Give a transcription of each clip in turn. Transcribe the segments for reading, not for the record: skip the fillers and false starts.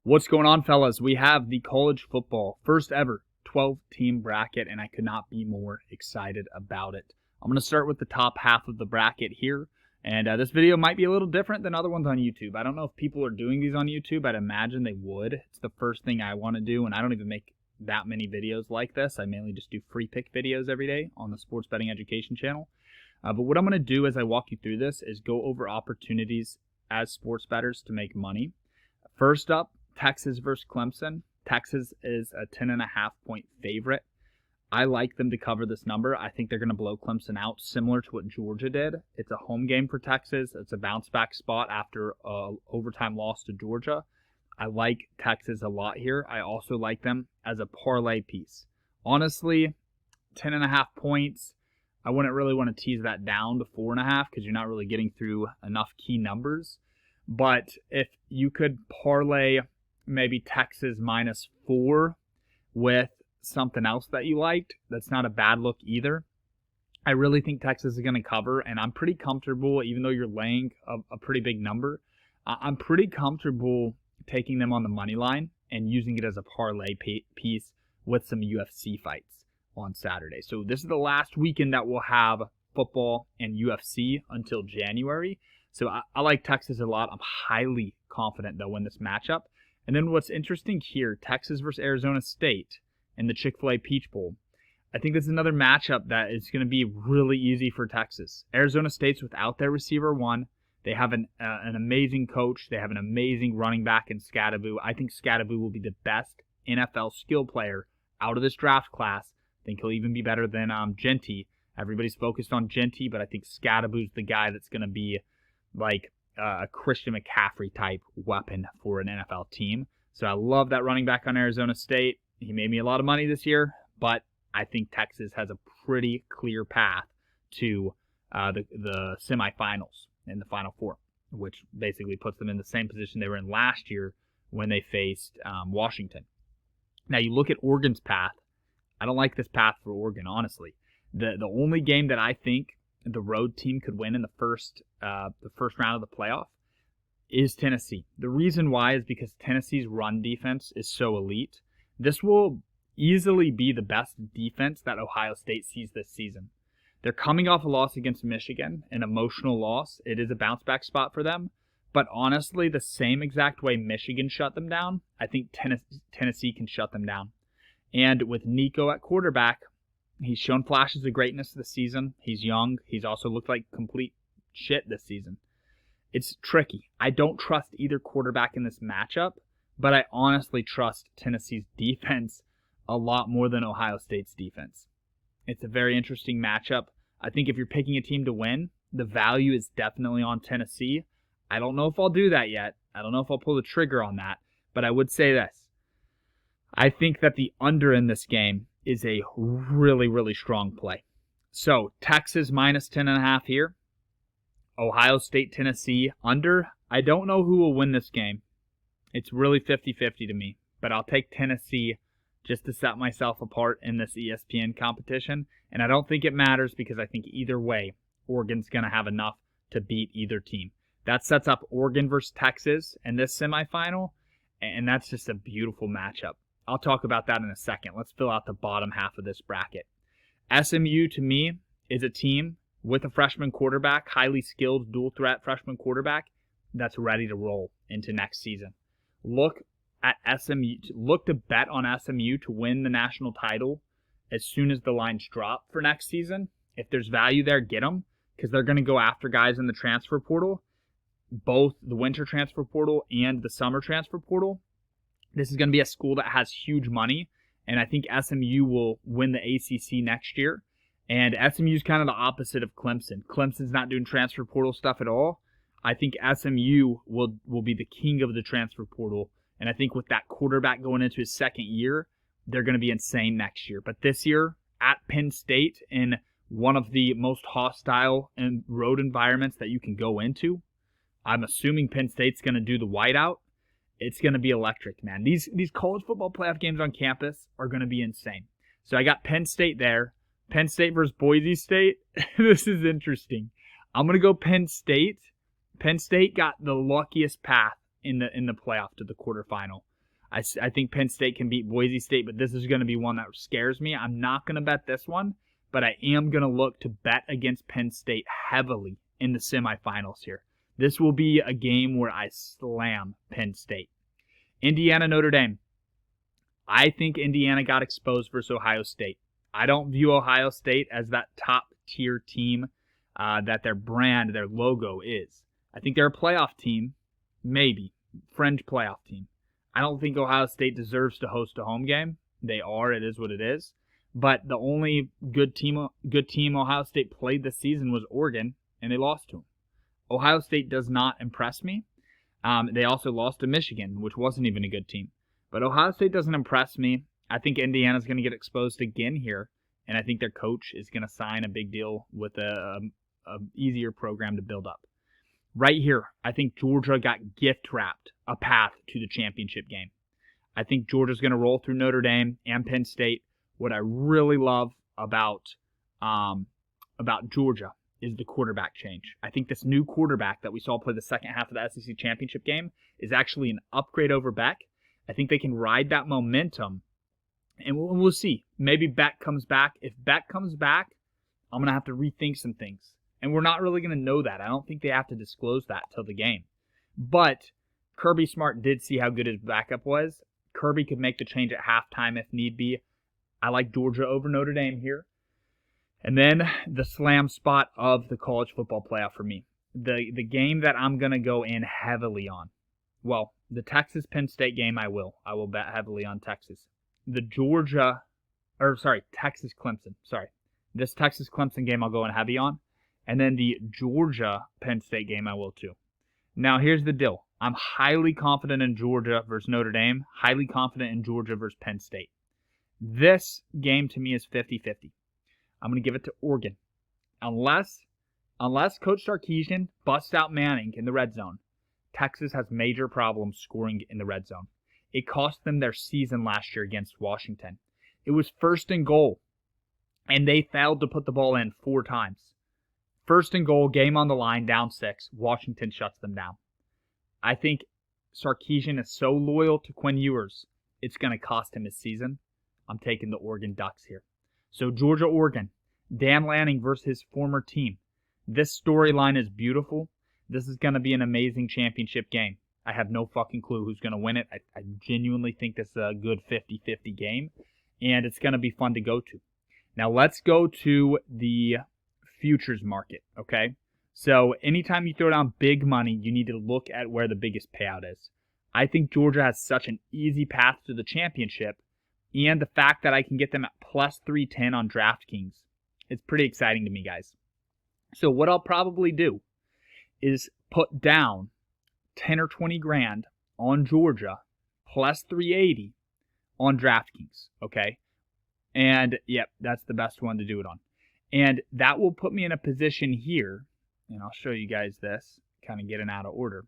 What's going on, fellas? We have the college football first ever 12-team bracket, and I could not be more excited about it. I'm going to start with the top half of the bracket here, and this video might be a little different than other ones on YouTube. I don't know if people are doing these on YouTube. I'd imagine they would. It's the first thing I want to do, and I don't even make that many videos like this. I mainly just do free pick videos every day on the Sports Betting Education channel. But what I'm going to do as I walk you through this is go over opportunities as sports bettors to make money. First up, Texas versus Clemson. Texas is a 10.5 point favorite. I like them to cover this number. I think they're going to blow Clemson out, similar to what Georgia did. It's a home game for Texas. It's a bounce back spot after an overtime loss to Georgia. I like Texas a lot here. I also like them as a parlay piece. Honestly, 10.5 points. I wouldn't really want to tease that down to 4.5 because you're not really getting through enough key numbers. But if you could parlay maybe Texas -4 with something else that you liked, that's not a bad look either. I really think Texas is going to cover, and I'm pretty comfortable, even though you're laying a pretty big number, I'm pretty comfortable taking them on the money line and using it as a parlay piece with some UFC fights on Saturday. So this is the last weekend that we'll have football and UFC until January. So I like Texas a lot. I'm highly confident they'll win this matchup. And then what's interesting here, Texas versus Arizona State in the Chick-fil-A Peach Bowl. I think this is another matchup that is going to be really easy for Texas. Arizona State's without their receiver one. They have an amazing coach. They have an amazing running back in Scadaboo. I think Scadaboo will be the best NFL skill player out of this draft class. I think he'll even be better than Genty. Everybody's focused on Genty, but I think Scadaboo's the guy that's going to be like a Christian McCaffrey type weapon for an NFL team. So I love that running back on Arizona State. He made me a lot of money this year, but I think Texas has a pretty clear path to the semifinals and the Final Four, which basically puts them in the same position they were in last year when they faced Washington. Now you look at Oregon's path. I don't like this path for Oregon, honestly. The only game that I think the road team could win in the first round of the playoff is Tennessee. The reason why is because Tennessee's run defense is so elite. This will easily be the best defense that Ohio State sees this season. They're coming off a loss against Michigan, an emotional loss. It is a bounce back spot for them. But honestly, the same exact way Michigan shut them down, I think Tennessee can shut them down. And with Nico at quarterback, he's shown flashes of greatness this season. He's young. He's also looked like complete shit this season. It's tricky. I don't trust either quarterback in this matchup, but I honestly trust Tennessee's defense a lot more than Ohio State's defense. It's a very interesting matchup. I think if you're picking a team to win, the value is definitely on Tennessee. I don't know if I'll do that yet. I don't know if I'll pull the trigger on that, but I would say this. I think that the under in this game is a really, really strong play. So Texas -10.5 here. Ohio State, Tennessee under. I don't know who will win this game. It's really 50-50 to me, but I'll take Tennessee just to set myself apart in this ESPN competition. And I don't think it matters because I think either way, Oregon's going to have enough to beat either team. That sets up Oregon versus Texas in this semifinal, and that's just a beautiful matchup. I'll talk about that in a second. Let's fill out the bottom half of this bracket. SMU, to me, is a team with a freshman quarterback, highly skilled dual-threat freshman quarterback that's ready to roll into next season. Look at SMU. Look to bet on SMU to win the national title as soon as the lines drop for next season. If there's value there, get them, because they're going to go after guys in the transfer portal, both the winter transfer portal and the summer transfer portal. This is going to be a school that has huge money, and I think SMU will win the ACC next year. And SMU is kind of the opposite of Clemson. Clemson's not doing transfer portal stuff at all. I think SMU will be the king of the transfer portal, and I think with that quarterback going into his second year, they're going to be insane next year. But this year, at Penn State, in one of the most hostile and road environments that you can go into, I'm assuming Penn State's going to do the whiteout. It's going to be electric, man. These college football playoff games on campus are going to be insane. So I got Penn State there. Penn State versus Boise State. This is interesting. I'm going to go Penn State. Penn State got the luckiest path in the playoff to the quarterfinal. I think Penn State can beat Boise State, but this is going to be one that scares me. I'm not going to bet this one, but I am going to look to bet against Penn State heavily in the semifinals here. This will be a game where I slam Penn State. Indiana, Notre Dame. I think Indiana got exposed versus Ohio State. I don't view Ohio State as that top-tier team that their brand, their logo is. I think they're a playoff team, maybe, fringe playoff team. I don't think Ohio State deserves to host a home game. They are. It is what it is. But the only good team Ohio State played this season was Oregon, and they lost to them. Ohio State does not impress me. They also lost to Michigan, which wasn't even a good team. But Ohio State doesn't impress me. I think Indiana's going to get exposed again here, and I think their coach is going to sign a big deal with a easier program to build up. Right here, I think Georgia got gift-wrapped a path to the championship game. I think Georgia's going to roll through Notre Dame and Penn State. What I really love about Georgia is the quarterback change. I think this new quarterback that we saw play the second half of the SEC championship game is actually an upgrade over Beck. I think they can ride that momentum, and we'll see. Maybe Beck comes back. If Beck comes back, I'm going to have to rethink some things. And we're not really going to know that. I don't think they have to disclose that till the game. But Kirby Smart did see how good his backup was. Kirby could make the change at halftime if need be. I like Georgia over Notre Dame here. And then the slam spot of the college football playoff for me. The game that I'm going to go in heavily on. Well, the Texas-Penn State game I will. I will bet heavily on Texas. The Texas-Clemson. This Texas-Clemson game I'll go in heavy on. And then the Georgia-Penn State game I will too. Now here's the deal. I'm highly confident in Georgia versus Notre Dame. Highly confident in Georgia versus Penn State. This game to me is 50-50. I'm going to give it to Oregon. Unless Coach Sarkisian busts out Manning in the red zone, Texas has major problems scoring in the red zone. It cost them their season last year against Washington. It was 1st and goal, and they failed to put the ball in 4 times. 1st and goal, game on the line, down 6. Washington shuts them down. I think Sarkisian is so loyal to Quinn Ewers, it's going to cost him his season. I'm taking the Oregon Ducks here. So Georgia-Oregon, Dan Lanning versus his former team. This storyline is beautiful. This is going to be an amazing championship game. I have no fucking clue who's going to win it. I genuinely think this is a good 50-50 game, and it's going to be fun to go to. Now let's go to the futures market, okay? So anytime you throw down big money, you need to look at where the biggest payout is. I think Georgia has such an easy path to the championship, and the fact that I can get them at plus 310 on Drafkings, it's pretty exciting to me, guys. So what I'll probably do is put down 10 or 20 grand on Georgia plus 380 on Drafkings, okay? And yep, that's the best one to do it on. And that will put me in a position here, and I'll show you guys this, kind of getting out of order,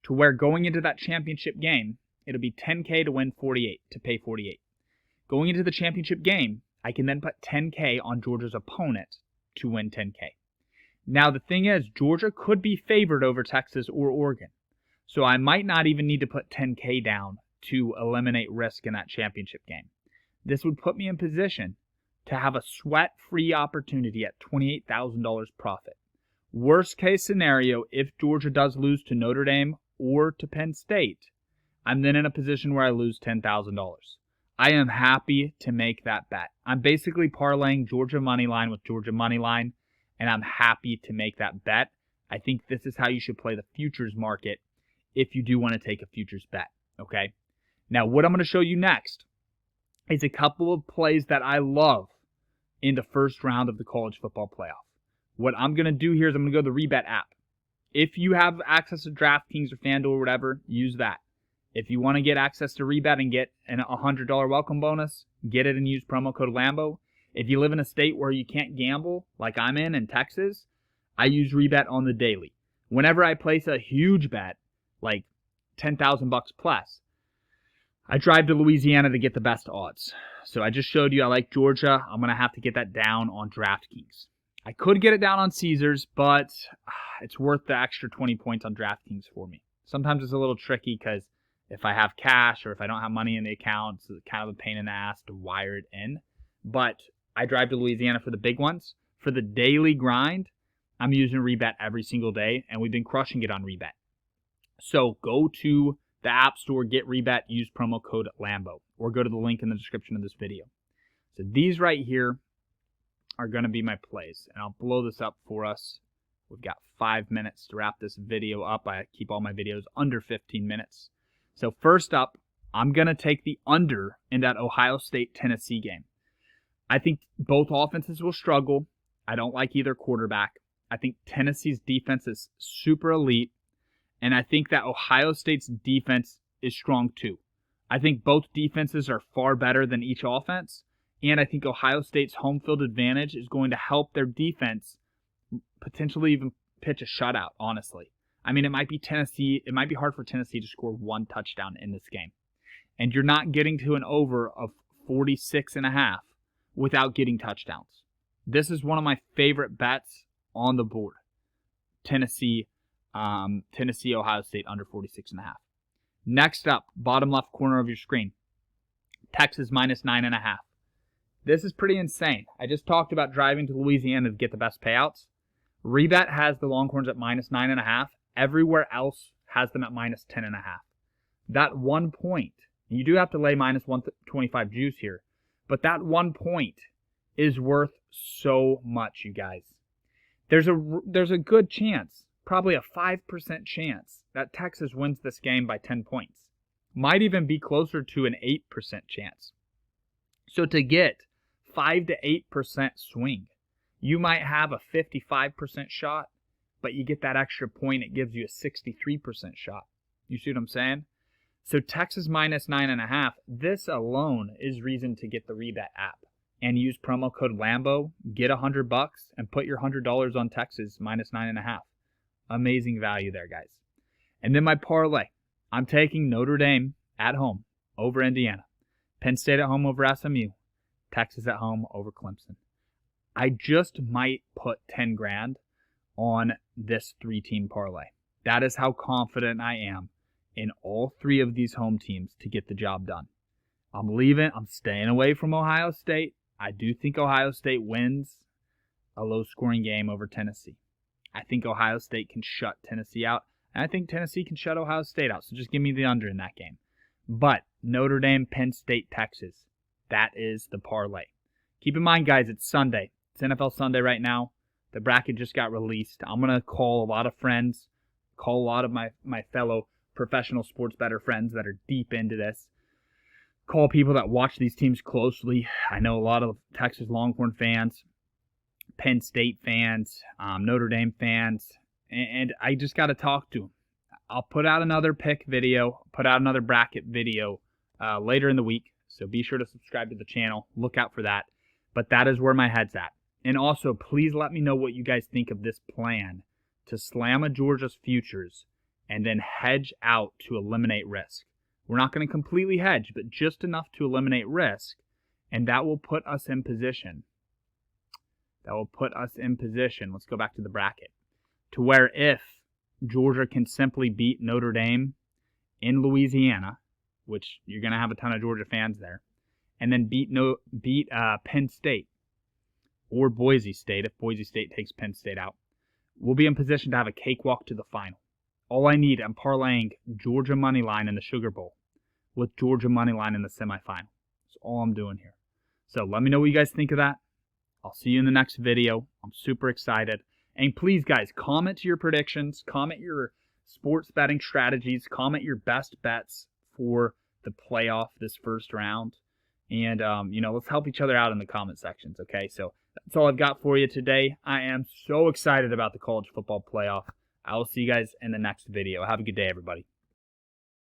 to where going into that championship game, it'll be 10K to win 48, to pay 48. Going into the championship game, I can then put 10K on Georgia's opponent to win 10K. Now, the thing is, Georgia could be favored over Texas or Oregon. So I might not even need to put 10K down to eliminate risk in that championship game. This would put me in position to have a sweat-free opportunity at $28,000 profit. Worst case scenario, if Georgia does lose to Notre Dame or to Penn State, I'm then in a position where I lose $10,000. I am happy to make that bet. I'm basically parlaying Georgia money line with Georgia money line, and I'm happy to make that bet. I think this is how you should play the futures market if you do want to take a futures bet, okay? Now, what I'm going to show you next is a couple of plays that I love in the first round of the college football playoff. What I'm going to do here is I'm going to go to the Rebet app. If you have access to Drafkings or FanDuel or whatever, use that. If you want to get access to Rebet and get a $100 welcome bonus, get it and use promo code Lambo. If you live in a state where you can't gamble, like I'm in Texas, I use Rebet on the daily. Whenever I place a huge bet, like $10,000 plus, I drive to Louisiana to get the best odds. So I just showed you I like Georgia. I'm going to have to get that down on Draftkings. I could get it down on Caesars, but it's worth the extra 20 points on Draftkings for me. Sometimes it's a little tricky because if I have cash or if I don't have money in the account. It's kind of a pain in the ass to wire it in. But I drive to Louisiana for the big ones. For the daily grind, I'm using Rebet every single day, and we've been crushing it on Rebet. So go to the App Store, get Rebet, use promo code Lambo, or go to the link in the description of this video. So these right here are going to be my plays, and I'll blow this up for us. We've got 5 minutes to wrap this video up. I keep all my videos under 15 minutes. So first up, I'm going to take the under in that Ohio State-Tennessee game. I think both offenses will struggle. I don't like either quarterback. I think Tennessee's defense is super elite, and I think that Ohio State's defense is strong too. I think both defenses are far better than each offense, and I think Ohio State's home field advantage is going to help their defense potentially even pitch a shutout, honestly. I mean, it might be hard for Tennessee to score 1 touchdown in this game. And you're not getting to an over of 46.5 without getting touchdowns. This is one of my favorite bets on the board. Tennessee, Ohio State under 46.5. Next up, bottom left corner of your screen. Texas minus 9.5. This is pretty insane. I just talked about driving to Louisiana to get the best payouts. Rebet has the Longhorns at minus 9.5. Everywhere else has them at minus 10.5. That 1 point, you do have to lay minus 125 juice here, but that 1 point is worth so much, you guys. There's a good chance, probably a 5% chance, that Texas wins this game by 10 points. Might even be closer to an 8% chance. So to get 5 to 8% swing, you might have a 55% shot, but you get that extra point, it gives you a 63% shot. You see what I'm saying? So Texas minus 9.5, this alone is reason to get the Rebet app and use promo code Lambo, get $100 and put your $100 on Texas minus 9.5. Amazing value there, guys. And then my parlay. I'm taking Notre Dame at home over Indiana. Penn State at home over SMU. Texas at home over Clemson. I just might put 10 grand on this 3-team parlay. That is how confident I am in all 3 of these home teams to get the job done. I'm staying away from Ohio State. I do think Ohio State wins a low-scoring game over Tennessee. I think Ohio State can shut Tennessee out, and I think Tennessee can shut Ohio State out, so just give me the under in that game. But Notre Dame, Penn State, Texas, that is the parlay. Keep in mind, guys, it's Sunday. It's NFL Sunday right now. The bracket just got released. I'm going to call a lot of friends, call a lot of my fellow professional sports bettor friends that are deep into this, call people that watch these teams closely. I know a lot of Texas Longhorn fans, Penn State fans, Notre Dame fans, and I just got to talk to them. I'll put out another pick video, put out another bracket video later in the week, so be sure to subscribe to the channel. Look out for that. But that is where my head's at. And also, please let me know what you guys think of this plan to slam a Georgia's futures and then hedge out to eliminate risk. We're not going to completely hedge, but just enough to eliminate risk, and that will put us in position. Let's go back to the bracket. To where if Georgia can simply beat Notre Dame in Louisiana, which you're going to have a ton of Georgia fans there, and then beat Penn State or Boise State, if Boise State takes Penn State out, we'll be in position to have a cakewalk to the final. All I need, I'm parlaying Georgia money line in the Sugar Bowl with Georgia money line in the semifinal. That's all I'm doing here. So let me know what you guys think of that. I'll see you in the next video. I'm super excited. And please, guys, comment your predictions, comment your sports betting strategies, comment your best bets for the playoff this first round. And, let's help each other out in the comment sections, okay? So that's all I've got for you today. I am so excited about the college football playoff. I will see you guys in the next video. Have a good day, everybody.